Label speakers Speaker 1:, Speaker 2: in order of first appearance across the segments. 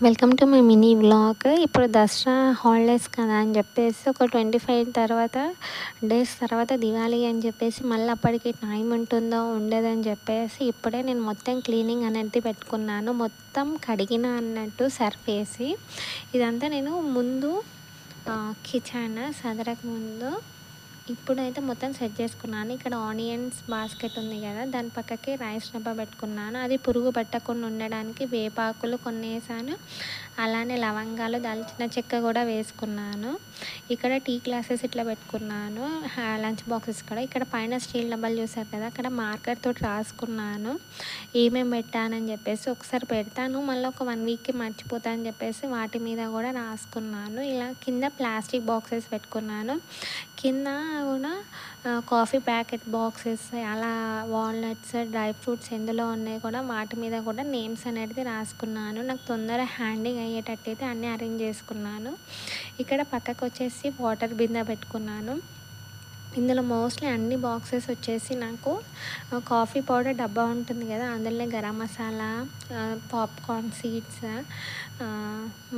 Speaker 1: Welcome to my mini vlog. ఇప్పుడు Dasara holidays కదా అని చెప్పేసి ఒక 25 తర్వాత డేస్ తర్వాత దివాళీ అని చెప్పేసి మళ్ళీ అప్పటికి టైం ఉంటుందో ఉండదని చెప్పేసి ఇప్పుడే నేను మొత్తం క్లీనింగ్ అనేది పెట్టుకున్నాను. మొత్తం కడిగిన అన్నట్టు సర్ఫ్ వేసి ఇదంతా నేను ముందు కిచెన్ సదరక ముందు ఇప్పుడైతే మొత్తం సెట్ చేసుకున్నాను. ఇక్కడ ఆనియన్స్ బాస్కెట్ ఉంది కదా, దాని పక్కకి రైస్ డబ్బా పెట్టుకున్నాను. అది పురుగు పట్టకుండా ఉండడానికి వేపాకులు కొన్ని వేసాను, అలానే లవంగాలు దాల్చిన చెక్క కూడా వేసుకున్నాను. ఇక్కడ టీ గ్లాసెస్ ఇట్లా పెట్టుకున్నాను, లంచ్ బాక్సెస్ కూడా. ఇక్కడ పైన స్టీల్ డబ్బాలు చూసారు కదా, అక్కడ మార్కర్ తోటి రాసుకున్నాను ఏమేమి పెట్టానని చెప్పేసి. ఒకసారి పెడతాను మళ్ళీ ఒక 1 వీక్కి మర్చిపోతా అని చెప్పేసి వాటి మీద కూడా రాసుకున్నాను. ఇలా కింద ప్లాస్టిక్ బాక్సెస్ పెట్టుకున్నాను, కింద కూడా కాఫీ ప్యాకెట్ బాక్సెస్, అలా వాల్నట్స్, డ్రై ఫ్రూట్స్ ఎందులో ఉన్నాయి కూడా వాటి మీద కూడా నేమ్స్ అనేది రాసుకున్నాను. నాకు తొందర హ్యాండింగ్ అయ్యేటట్టయితే అన్నీ అరేంజ్ చేసుకున్నాను. ఇక్కడ పక్కకు వచ్చేసి వాటర్ బిందె పెట్టుకున్నాను. ఇందులో మోస్ట్లీ అన్ని బాక్సెస్ వచ్చేసి నాకు కాఫీ పౌడర్ డబ్బా ఉంటుంది కదా, అందులోనే గరం మసాలా, పాప్కార్న్ సీడ్స్,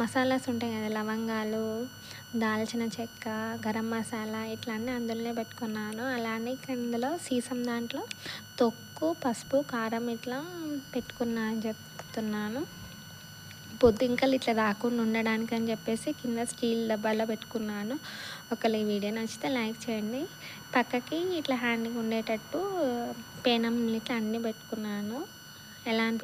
Speaker 1: మసాలాస్ ఉంటాయి కదా, లవంగాలు, దాల్చిన చెక్క, గరం మసాలా, ఇట్లా అన్నీ అందులోనే పెట్టుకున్నాను. అలానే ఇందులో సీసం దాంట్లో తొక్కు, పసుపు, కారం ఇట్లా పెట్టుకున్నా అని చెప్తున్నాను. పొద్దుంకలు ఇట్లా రాకుండా ఉండడానికి అని చెప్పేసి కింద స్టీల్ డబ్బాలో పెట్టుకున్నాను. ఒకవేళ ఈ వీడియో నచ్చితే లైక్ చేయండి. పక్కకి ఇట్లా హ్యాండింగ్ ఉండేటట్టు పేనం ఇట్లా అన్నీ పెట్టుకున్నాను. ఎలా